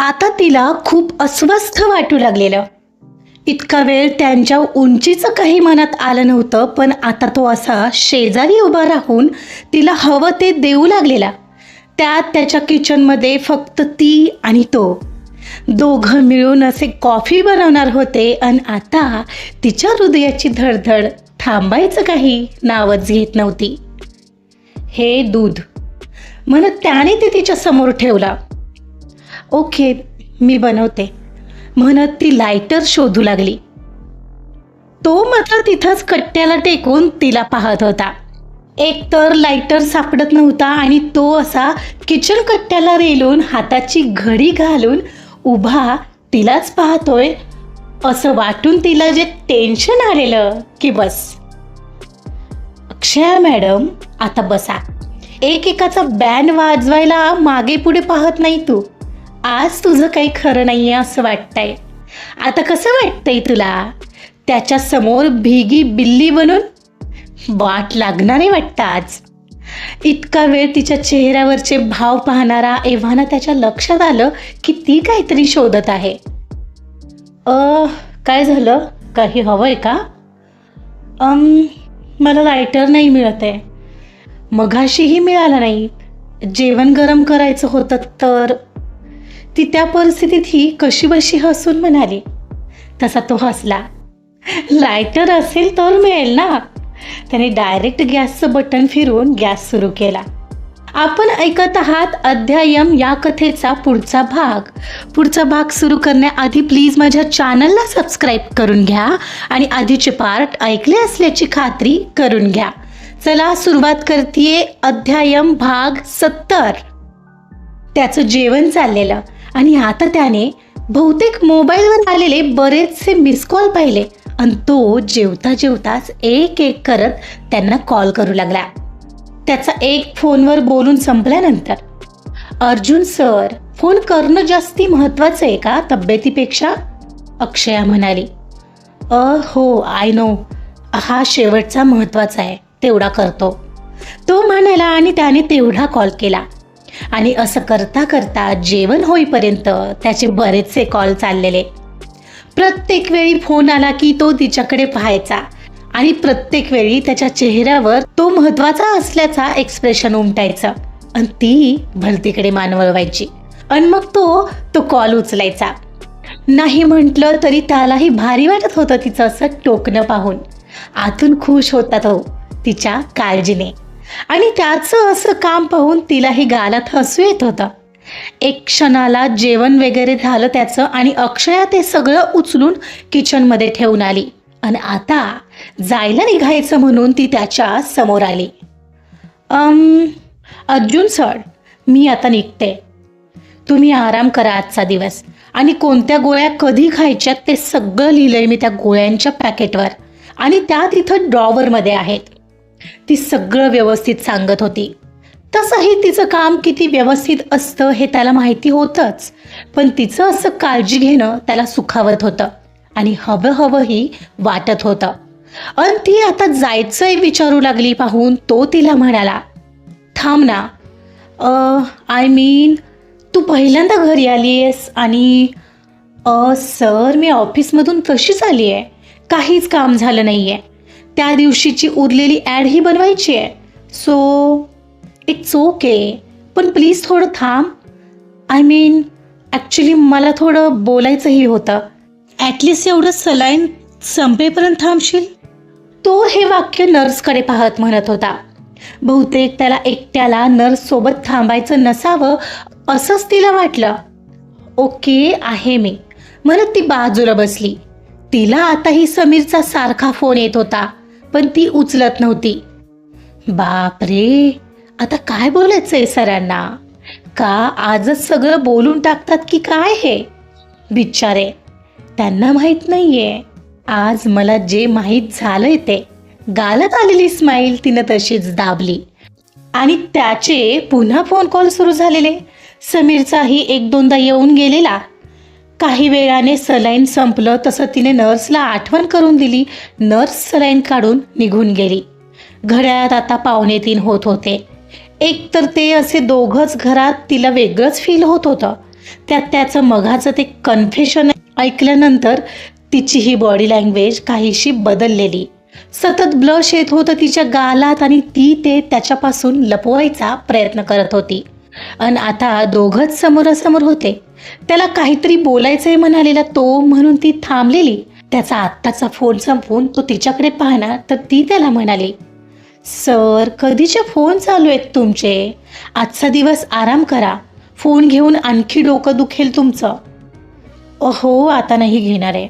आता तिला खूप अस्वस्थ वाटू लागलेलं. इतका वेळ त्यांच्या उंचीचं काही मनात आलं नव्हतं, पण आता तो असा शेजारी उभा राहून तिला हवं ते देऊ लागलेला. त्यात त्याच्या किचनमध्ये फक्त ती आणि तो दोघं मिळून असे कॉफी बनवणार होते. आणि आता तिच्या हृदयाची धडधड थांबायचं काही नावच घेत नव्हती. हे दूध म्हणत त्याने ते तिच्या समोर ठेवला. ओके, मी बनवते म्हणत ती लायटर शोधू लागली. तो मात्र तिथंच कट्ट्याला टेकून तिला पाहत होता. एक तर लायटर सापडत नव्हता आणि तो असा किचन कट्ट्याला रेलून हाताची घडी घालून उभा तिलाच पाहतोय. असं वाटून तिला जे टेन्शन आलेलं की बस. अक्षया मॅडम, आता बसा. एकेकाचा बँड वाजवायला मागे पुढे पाहत नाही तू. आज तुझं काही खरं नाहीये असं वाटतंय. आता कसं वाटतंय तुला? त्याच्या समोर भिगी बिल्ली बनून वाट लागणारे वाटतं आज. इतका वेळ तिच्या चेहऱ्यावरचे भाव पाहणारा एव्हाना त्याच्या लक्षात आलं की ती काहीतरी शोधत आहे. काय झालं? काही हवंय का? मला लायटर नाही मिळत आहे. मघाशीही मिळाला नाही. जेवण गरम करायचं होतं तर. ती त्या परिस्थितीत कशी बशी हसून म्हणाली. तसा तो हसला. लायटर असेल तर मिळेल ना. त्याने डायरेक्ट गॅसचं बटन फिरवून गॅस सुरू केला. आपण ऐकत आहात अध्यायम या कथेचा पुढचा भाग सुरू करण्याआधी प्लीज माझ्या चॅनलला सबस्क्राईब करून घ्या आणि आधीचे पार्ट ऐकले असल्याची खात्री करून घ्या. चला सुरुवात करतेय. अध्यायम भाग 70. त्याचं जेवण चाललेलं आणि आता त्याने बहुतेक मोबाईलवर आलेले बरेचसे मिस कॉल पाहिले आणि तो जेवता जेवताच एक एक करत त्यांना कॉल करू लागला. त्याचा एक फोनवर बोलून संपल्यानंतर, अर्जुन सर, फोन करणं जास्ती महत्त्वाचं आहे का तब्येतीपेक्षा? अक्षया म्हणाली. हो, आय नो. हा शेवटचा महत्त्वाचा आहे, तेवढा करतो, तो म्हणाला आणि त्याने तेवढा कॉल केला. आणि असं करता करता जेवण होईपर्यंत त्याचे बरेचसे कॉल चाललेले. प्रत्येक वेळी फोन आला की तो तिच्याकडे पाहायचा आणि प्रत्येक वेळी त्याच्या चेहऱ्यावर तो महत्त्वाचा असल्याचा एक्सप्रेशन उमटायचं आणि ती भलतीकडे मान वळवायची. आणि मग तो कॉल उचलायचा. नाही म्हटलं तरी त्यालाही भारी वाटत होतं तिचं असं टोकणं पाहून. आतून खुश होता तो तिच्या काळजीने. आणि त्याचं असं काम पाहून तिलाही गालात हसू येत होतं. एक क्षणाला जेवण वगैरे झालं त्याचं आणि अक्षया ते सगळं उचलून किचनमध्ये ठेवून आली. आणि आता जायला निघायचं म्हणून ती त्याच्या समोर आली. अर्जुन सर, मी आता निघते. तुम्ही आराम करा आजचा दिवस. आणि कोणत्या गोळ्या कधी खायच्यात ते सगळं लिहिलंय मी त्या गोळ्यांच्या पॅकेटवर आणि त्या तिथं ड्रॉवरमध्ये आहेत. ती सगळं व्यवस्थित सांगत होती. तसंही तिचं काम किती व्यवस्थित असतं हे त्याला माहिती होतंच, पण तिचं असं काळजी घेणं त्याला सुखावत होतं आणि हवंही वाटत होतं. आणि ती आता जायचंय विचारू लागली पाहून तो तिला म्हणाला, थांब ना. आय मीन, तू पहिल्यांदा घरी आली आहेस आणि सर, मी ऑफिसमधून तशीच आली आहे. काहीच काम झालं नाही आहे. त्या दिवशीची उरलेली ॲडही बनवायची आहे. सो इट्स ओके, पण प्लीज थोडं थांब. आय मीन, ॲक्च्युली मला थोडं बोलायचंही होतं. ॲटलिस्ट एवढं सलाईन संपेपर्यंत थांबशील? तो हे वाक्य नर्सकडे पाहत म्हणत होता. बहुतेक त्याला एकट्याला नर्ससोबत थांबायचं नसावं असंच तिला वाटलं. ओके आहे मी म्हणत ती बाजूला बसली. तिला आताही समीरचा सारखा फोन येत होता, पण ती उचलत नव्हती. बापरे, आता काय बोलायचंय सरांना? का आजच सगळं बोलून टाकतात की काय हे बिचारे? त्यांना माहीत नाहीये. आज मला जे माहीत झालंय ते. गालात आलेली स्माईल तिनं तशीच दाबली आणि त्याचे पुन्हा फोन कॉल सुरू झालेले. समीरचाही एक दोनदा येऊन गेलेला. काही वेळाने सलाईन संपलं तसं तिने नर्सला आठवण करून दिली. नर्स सलाईन काढून निघून गेली. घड्याळात आता 2:45 होत होते. एक तर ते असे दोघंच घरात तिला वेगळंच फील होत होतं. त्यात त्याचं मघाचं ते कन्फेशन ऐकल्यानंतर तिची ही बॉडी लँग्वेज काहीशी बदललेली. सतत ब्लश येत होतं तिच्या गालात आणि ती ते त्याच्यापासून लपवायचा प्रयत्न करत होती. आणि आता दोघंच समोरासमोर होते. त्याला काहीतरी बोलायचंय म्हणालेला तो, म्हणून ती थांबलेली. त्याचा आत्ताचा फोन संपवून तो तिच्याकडे पाहणार तर ती त्याला म्हणाली, सर कधीचे फोन चालू आहेत तुमचे? आजचा दिवस आराम करा, फोन घेऊन आणखी डोकं दुखेल तुमचं. हो आता नाही घेणार आहे,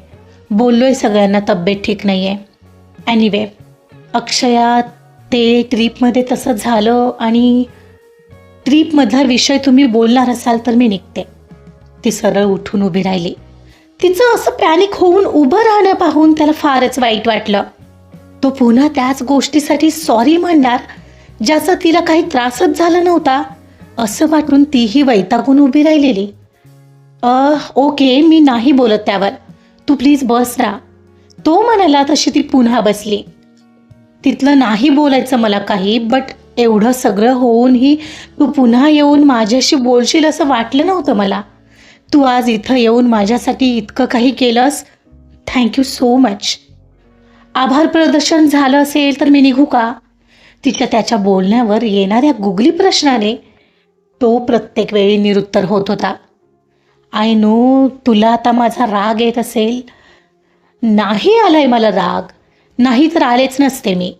बोललोय सगळ्यांना तब्येत ठीक नाही आहे. ॲनिवे अक्षया, ते ट्रीपमध्ये तसं झालं आणि ट्रीपमधला विषय तुम्ही बोलणार असाल तर मी निघते. ती सरळ उठून उभी राहिली. तिचं असं पॅनिक होऊन उभं राहणं पाहून त्याला फारच वाईट वाटलं. तो पुन्हा त्याच गोष्टीसाठी सॉरी म्हणणार ज्याचा तिला काही त्रासच झाला नव्हता असं वाटून तीही वैतागून उभी राहिलेली. ओके मी नाही बोलत त्यावर, तू प्लीज बस राहा, तो म्हणाला. तशी ती पुन्हा बसली. तिथलं नाही बोलायचं मला काही, बट एवढं सगळं होऊनही तू पुन्हा येऊन माझ्याशी बोलशील असं वाटलं नव्हतं मला. तू आज इथं येऊन माझ्यासाठी इतकं काही केलंस, थँक्यू सो मच. आभार प्रदर्शन झालं असेल तर मी निघू का? त्याच्या बोलण्यावर येणाऱ्या गुगली प्रश्नाने तो प्रत्येक वेळी निरुत्तर होत होता. आय नो तुला आता माझा राग येत असेल. नाही आलाय मला राग, नाही तर आलेच नसते मी.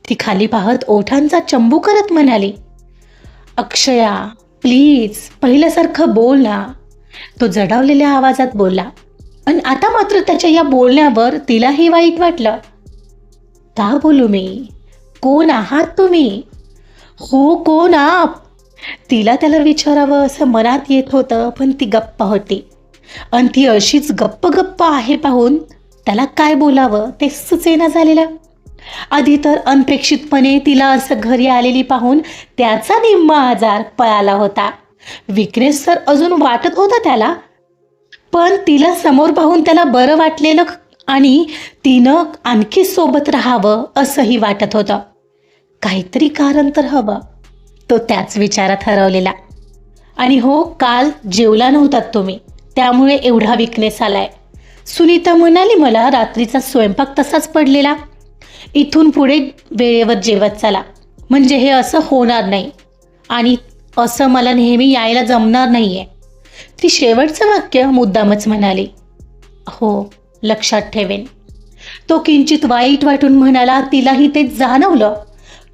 ती खाली पाहत ओठांचा चंबू करत म्हणाली, अक्षया प्लीज पहिल्यासारखं बोल ना. तो जडावलेल्या आवाजात बोलला. आणि आता मात्र त्याच्या या बोलण्यावर तिलाही वाईट वाटलं. का बोलू मी? कोण आहात तुम्ही? हो कोण आप? तिला त्याला विचारावं असं मनात येत होतं, पण ती गप्प होती. आणि ती अशीच गप्प गप्प आहे पाहून त्याला काय बोलावं ते सुचेना झालेलं. आधी तर अनपेक्षितपणे तिला असं घरी आलेली पाहून त्याचा निम्मा आजार पळाला होता. विकनेस तर अजून वाटत होता त्याला, पण तिला समोर पाहून त्याला बरं वाटलेलं आणि तिनं आणखी सोबत राहावं असंही वाटत होतं. काहीतरी कारण तर हवं, तो त्याच विचारात हरवलेला. आणि हो काल जेवला नव्हतात तुम्ही, त्यामुळे एवढा विकनेस आलाय. सुनीता म्हणाली मला रात्रीचा स्वयंपाक तसाच पडलेला. इथून पुढे वेळेवर जेवत चला, म्हणजे हे असं होणार नाही आणि असं मला नेहमी यायला जमणार नाहीये. ती शेवटचं वाक्य मुद्दामच म्हणाली. हो लक्षात ठेवेन. तो किंचित वाईट वाटून म्हणाला. तिलाही ते जाणवलं.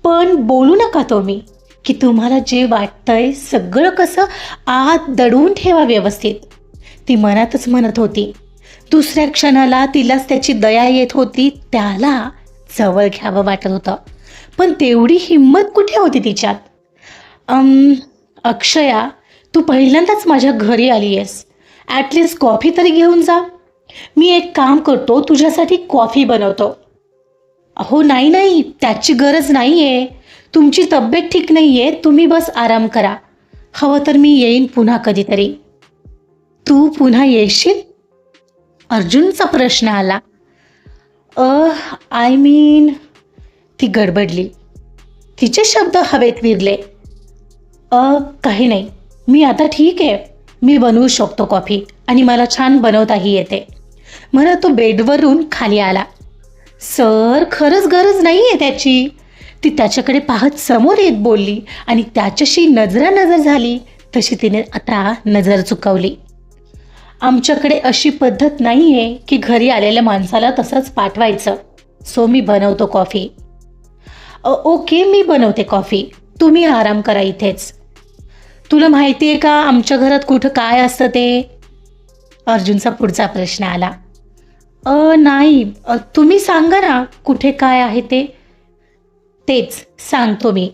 पण बोलू नका तुम्ही की तुम्हाला जे वाटतंय सगळं कसं आत दडवून ठेवा व्यवस्थित, ती मनातच म्हणत होती. दुसऱ्या क्षणाला तिलाच त्याची दया येत होती. त्याला जवळ घ्यावं वाटत होतं, पण तेवढी हिंमत कुठे होती तिच्यात. अक्षया तू पहिल्यांदाच माझ्या घरी आली आहेस, ॲटलिस्ट कॉफी तरी घेऊन जा. मी एक काम करतो, तुझ्यासाठी कॉफी बनवतो. हो नाही त्याची गरज नाही आहे, तुमची तब्येत ठीक नाही आहे, तुम्ही बस आराम करा. हवं तर मी येईन पुन्हा कधीतरी. तू पुन्हा येशील? अर्जुनचा प्रश्न आला. आय मीन, ती गडबडली. तिचे शब्द हवेत विरले. काही नाही, मी आता ठीक आहे, मी बनवू शकतो कॉफी आणि मला छान बनवताही येते. म्हणत तो बेडवरून खाली आला. सर खरंच गरज नाही आहे त्याची, ती त्याच्याकडे पाहत समोर येत बोलली. आणि त्याच्याशी नजरानजर झाली तशी तिने आता नजर चुकवली. आमच्याकडे अशी पद्धत नाही आहे की घरी आलेल्या माणसाला तसंच पाठवायचं, सो मी बनवतो कॉफी. ओके मी बनवते कॉफी, तुम्ही आराम करा इथेच. तुला माहिती आहे का आमच्या घरात कुठं काय असतं ते? अर्जुनचा पुढचा प्रश्न आला. नाही, तुम्ही सांगा ना कुठे काय आहे ते. तेच सांगतो मी.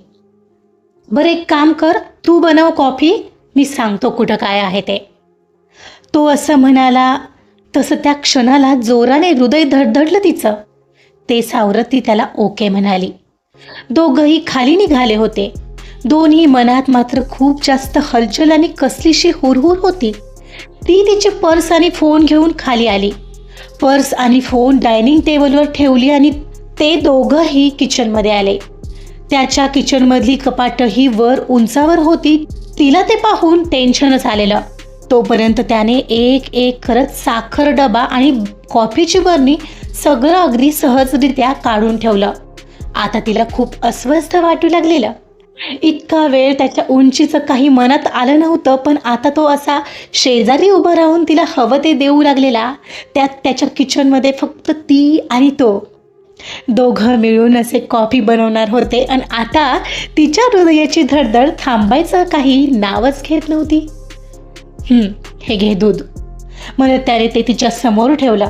बरं एक काम कर, तू बनव कॉफी, मी सांगतो कुठं काय आहे ते. तो असं म्हणाला तसं त्या क्षणाला जोराने हृदय धडधडलं तिचं. ते सावरत ती त्याला ओके म्हणाली. दोघंही खाली निघाले होते. दोन्ही मनात मात्र खूप जास्त हलचल आणि कसलीशी हुरहुर होती. ती तिचे पर्स आणि फोन घेऊन खाली आली. पर्स आणि फोन डायनिंग टेबलवर ठेवली आणि ते दोघंही किचनमध्ये आले. त्याच्या किचनमधली कपाटही वर उंचावर होती. तिला ते पाहून टेन्शनच आलेलं. तोपर्यंत त्याने एक एक करत साखर डबा आणि कॉफीची बरणी सगळं अगदी सहजरित्या काढून ठेवलं. आता तिला खूप अस्वस्थ वाटू लागलेलं. इतका वेळ त्याच्या उंचीचं काही मनात आलं नव्हतं, पण आता तो असा शेजारी उभा राहून तिला हवं ते देऊ लागलेला. त्यात त्याच्या किचनमध्ये फक्त ती आणि तो दोघं मिळून असे कॉफी बनवणार होते. आणि आता तिच्या हृदयाची धडधड थांबायचं काही नावच घेत नव्हती. हे घे दूध म्हणत त्याने ते तिच्या समोर ठेवलं.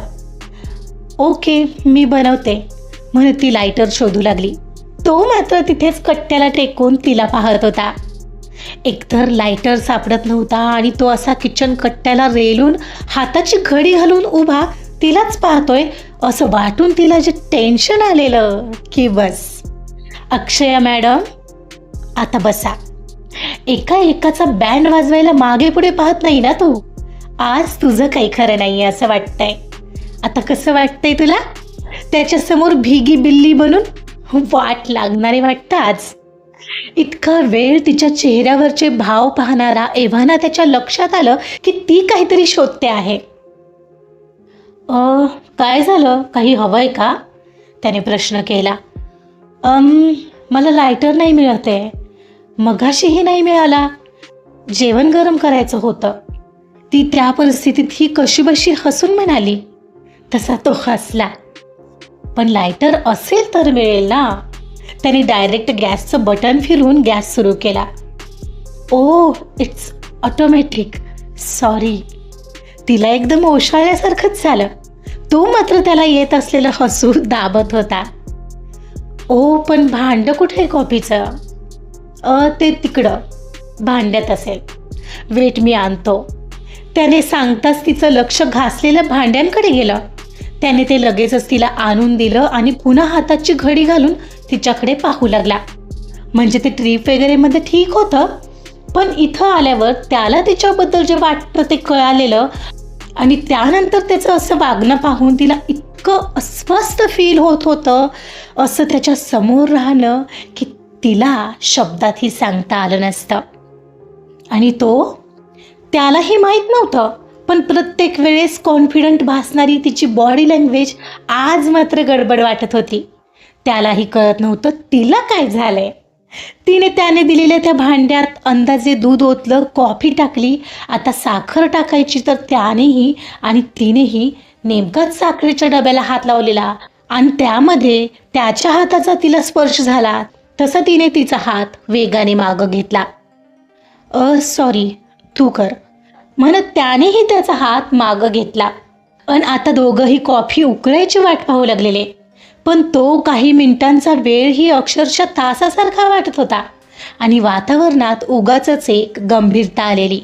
ओके मी बनवते म्हणत ती लायटर शोधू लागली. तो मात्र तिथेच कट्ट्याला टेकून तिला पाहत होता. एकतर लायटर सापडत नव्हता आणि तो असा किचन कट्ट्याला रेलून हाताची घडी घालून उभा तिलाच पाहतोय असं वाटून तिला जे टेन्शन आलेलं की बस. अक्षया मॅडम आता बसा. एकाचा बँड वाजवायला मागे पुढे पाहत नाही ना तू. आज तुझं काही खरं नाही असं वाटतंय. आता कसं वाटतंय तुला? त्याच्यासमोर भिगी बिल्ली बनून वाट लागणारे वाटतं आज. इतका वेळ तिच्या चेहऱ्यावरचे भाव पाहणारा एव्हाना त्याच्या लक्षात आलं की ती काहीतरी शोधते आहे. काय झालं, काही हवंय का? त्याने प्रश्न केला. मला लायटर नाही मिळत आहे. मगाशीही नाही मिळाला. जेवण गरम करायचं होतं. ती त्या परिस्थितीत ही कशीबशी हसून म्हणाली. तसा तो हसला. पण लायटर असेल तर मिळेल ना. त्याने डायरेक्ट गॅसचं बटन फिरवून गॅस सुरू केला. Oh it's automatic, sorry. तिला एकदम ओशाळल्यासारखंच झालं. तो मात्र त्याला येत असलेलं हसू दाबत होता. ओ पण भांडं कुठे आहे कॉफीचं? ते तिकडं भांड्यात असेल. वेट मी आणतो. त्याने सांगताच तिचं लक्ष घासलेलं भांड्यांकडे गेलं. त्याने ते लगेचच तिला आणून दिलं आणि पुन्हा हाताची घडी घालून तिच्याकडे पाहू लागला. म्हणजे ते ट्रीप वगैरेमध्ये ठीक होतं, पण इथं आल्यावर त्याला तिच्याबद्दल जे वाटतं ते कळालेलं आणि त्यानंतर त्याचं असं वागणं पाहून तिला इतकं अस्वस्थ फील होत होतं. असं त्याच्या समोर राहणं की तिला शब्दातही सांगता आलं नसतं. आणि त्यालाही माहीत नव्हतं, पण प्रत्येक वेळेस कॉन्फिडंट भासणारी तिची बॉडी लँग्वेज आज मात्र गडबड वाटत होती. त्यालाही कळत नव्हतं तिला काय झालंय. त्याने दिलेल्या त्या भांड्यात अंदाजे दूध ओतलं, कॉफी टाकली. आता साखर टाकायची तर त्यानेही आणि तिनेही नेमकाच साखरेच्या डब्याला हात लावलेला आणि त्यामध्ये त्याच्या हाताचा तिला स्पर्श झाला. तसा तिने तिचा हात वेगाने मागं घेतला. सॉरी तू कर म्हणत त्यानेही त्याचा हात मागं घेतला. आणि आता दोघंही कॉफी उकळायची वाट पाहू लागलेले. पण तो काही मिनिटांचा वेळ ही अक्षरशः तासासारखा वाटत होता आणि वातावरणात उगाचच एक गंभीरता आलेली.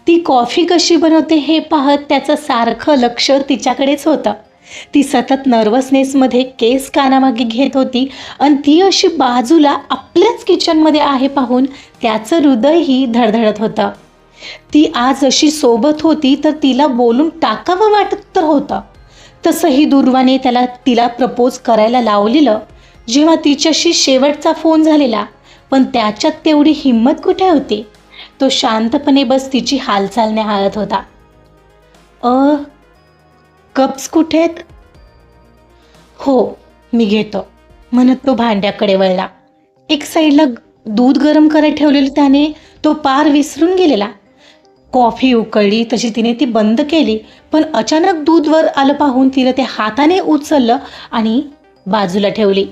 ती कॉफी कशी बनवते हे पाहत त्याचं सारखं लक्ष तिच्याकडेच होतं. ती सतत नर्वसनेसमध्ये केस कानामागे घेत होती आणि ती अशी बाजूला आपल्याच किचनमध्ये आहे पाहून त्याचं हृदयही धडधडत होतं. ती आज अशी सोबत होती तर तिला बोलून टाकावं वाटत तर होतं. तसंही दुर्वाने तिला प्रपोज करायला लावलेलं जेव्हा तिच्याशी शेवटचा फोन झालेला, पण त्याच्यात तेवढी हिंमत कुठे होती. तो शांतपणे बस तिची हालचाल निहाळत होता. कप्स कुठे आहेत? हो मी घेतो म्हणत तो भांड्याकडे वळला. एक साईडला दूध गरम करायला ठेवलेलं त्याने तो पार विसरून गेलेला. कॉफी उकळली तशी तिने ती बंद केली, पण अचानक दूध वर आलं पाहून तिने ते हाताने उचललं आणि बाजूला ठेवली.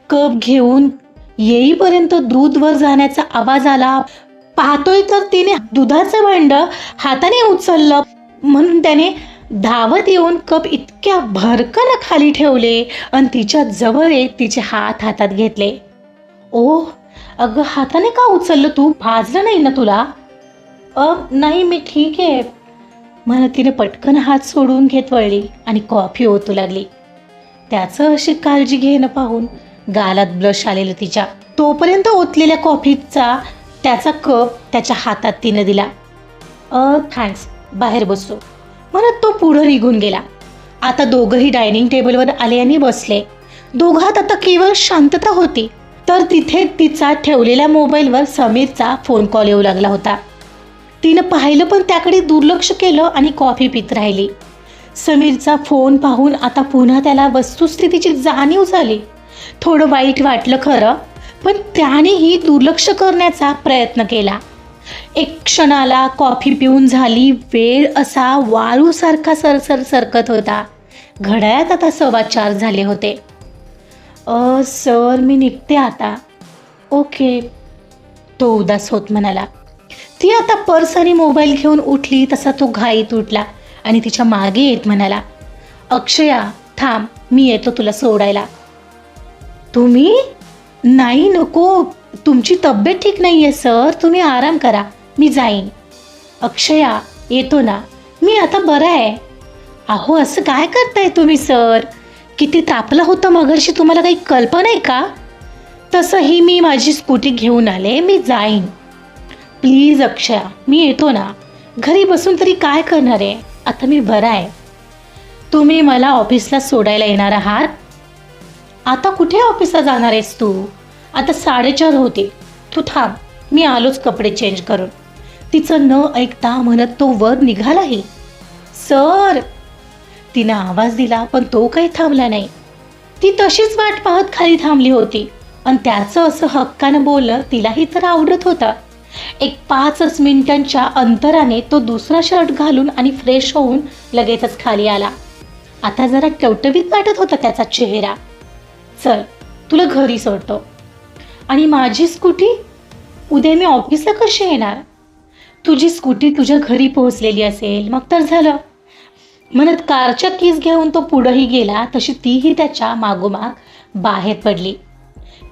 कप घेऊन येईपर्यंत दूध वर जाण्याचा आवाज आला. पाहतोय तर तिने दुधाचं भांड हाताने उचललं म्हणून त्याने धावत येऊन कप इतक्या भरकन खाली ठेवले आणि तिच्या जवळ येत तिचे हात हातात घेतले. ओ अगं हाताने का उचललं तू? भाजलं नाही ना तुला? नाही मी ठीक आहे म्हणत तिने पटकन हात सोडून घेत वळली आणि कॉफी ओतू लागली. त्याचं अशी काळजी घेणं पाहून गालात ब्लश आलेलं तिच्या. तोपर्यंत ओतलेल्या कॉफीचा त्याचा कप त्याच्या हातात तिने दिला. थँक्स, बाहेर बसतो म्हणत तो पुढं निघून गेला. आता दोघंही डायनिंग टेबलवर आले आणि बसले. दोघात आता केवळ शांतता होती. तर तिथे तिचा ठेवलेल्या मोबाईलवर समीरचा फोन कॉल येऊ लागला होता. तिनं पाहिलं पण त्याकडे दुर्लक्ष केलं आणि कॉफी पित राहिली. समीरचा फोन पाहून आता पुन्हा त्याला वस्तुस्थितीची जाणीव झाली. थोडं वाईट वाटलं खरं, पण त्यानेही दुर्लक्ष करण्याचा प्रयत्न केला. एक क्षणाला कॉफी पिऊन झाली. वेळ असा वाळूसारखा सरसर सरकत होता. घड्याळात आता 4:15 झाले होते. सर मी निघते आता. ओके, तो उदास होत म्हणाला. ती आता पर्स आणि मोबाईल घेऊन उठली तसा तो घाईत उठला आणि तिच्या मागे येत म्हणाला, अक्षया थांब, मी येतो तुला सोडायला. तुम्ही? नाही नको, तुमची तब्येत ठीक नाही आहे सर, तुम्ही आराम करा, मी जाईन. अक्षया येतो ना, मी आता बरं आहे. अहो असं काय करताय तुम्ही सर? किती तापलं होतं मगाशी, तुम्हाला काही कल्पना आहे का? तसंही मी माझी स्कूटी घेऊन आले, मी जाईन. प्लीज अक्षया, मी येतो ना, घरी बसून तरी काय करणार आहे, आता मी बरा आहे. तुम्ही मला ऑफिसला सोडायला येणार आहात? आता कुठे ऑफिसला जाणार आहेस तू? आता 4:30 होते. तू थांब, मी आलोच कपडे चेंज करून. तिचं न ऐकता म्हणत तो वर निघालाही. सर, तिनं आवाज दिला पण तो काही थांबला नाही. ती तशीच वाट पाहत खाली थांबली होती आणि त्याचं असं हक्कानं बोलणं तिलाही तर आवडत होतं. एक 5 मिनिटांच्या अंतराने तो दुसरा शर्ट घालून आणि फ्रेश होऊन लगेचच खाली आला. आता जरा टवटवीत वाटत होता त्याचा चेहरा. चल, तुला घरी सोडतो. आणि माझी स्कूटी? उद्या मी ऑफिसला कशी येणार? तुझी स्कूटी तुझ्या घरी पोहोचलेली असेल, मग तर झालं. म्हणत कारच्या कीज घेऊन तो पुढेही गेला तशी तीही त्याच्या मागोमाग बाहेर पडली.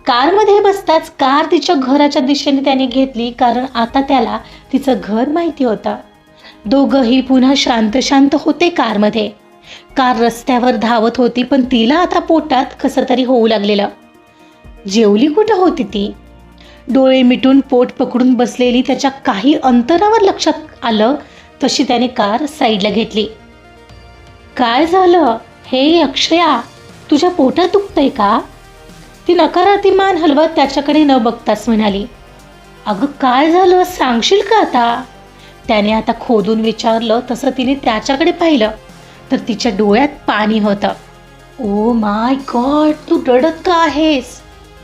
कारमध्ये बसताच कार तिच्या घराच्या दिशेने त्याने घेतली, कारण आता त्याला तिचं घर माहिती होतं. दोघंही पुन्हा शांत शांत होते कारमध्ये. कार रस्त्यावर धावत होती पण तिला आता पोटात कसं तरी होऊ लागलेलं. जेवली कुठं होती ती? डोळे मिटून पोट पकडून बसलेली त्याच्या काही अंतरावर लक्षात आलं तशी त्याने कार साईडला घेतली. काय झालं? हे अक्षया, तुझ्या पोटात दुखतंय का? ती नकारार्थी मान हलवत त्याच्याकडे न बघताच म्हणाली. अगं काय झालं, सांगशील का आता? त्याने आता खोदून विचारलं तसं तिने त्याच्याकडे पाहिलं तर तिच्या डोळ्यात पाणी होतं. ओ माय गॉड, तू रडत का आहेस?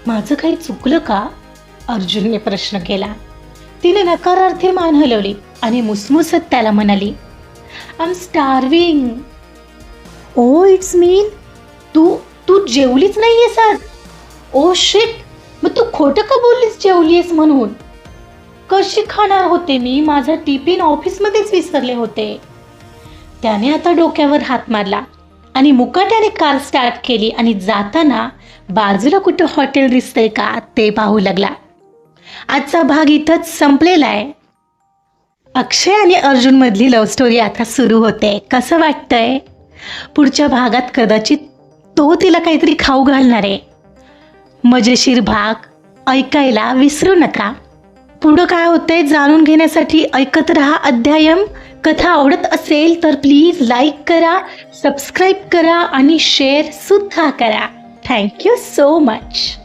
माझं काही चुकलं का? अर्जुनने प्रश्न केला. तिने नकारार्थी मान हलवली आणि मुसमुसत त्याला म्हणाली, I am starving. Oh it's mean, तू जेवलीच नाहीये सर? ओ शिट, मग तू खोटं का बोललीस जेवलीस म्हणून? कशी खाणार होते मी? माझा टिफिन ऑफिसमध्येच विसरले होते. त्याने आता डोक्यावर हात मारला आणि मुकाट्याने कार स्टार्ट केली आणि जाताना बाजूला कुठं हॉटेल दिसतंय का ते पाहू लागला. आजचा भाग इथंच संपलेला आहे. अक्षय आणि अर्जुन मधली लव्ह स्टोरी आता सुरू होते. कसं वाटतंय? पुढच्या भागात कदाचित तो तिला काहीतरी खाऊ घालणार आहे. मजेशीर भाग ऐकायला विसरू नका. पुढं काय होतंय जाणून घेण्यासाठी ऐकत रहा अध्यायम. कथा आवडत असेल तर प्लीज लाईक करा, सबस्क्राईब करा आणि शेअर सुद्धा करा. Thank you so much.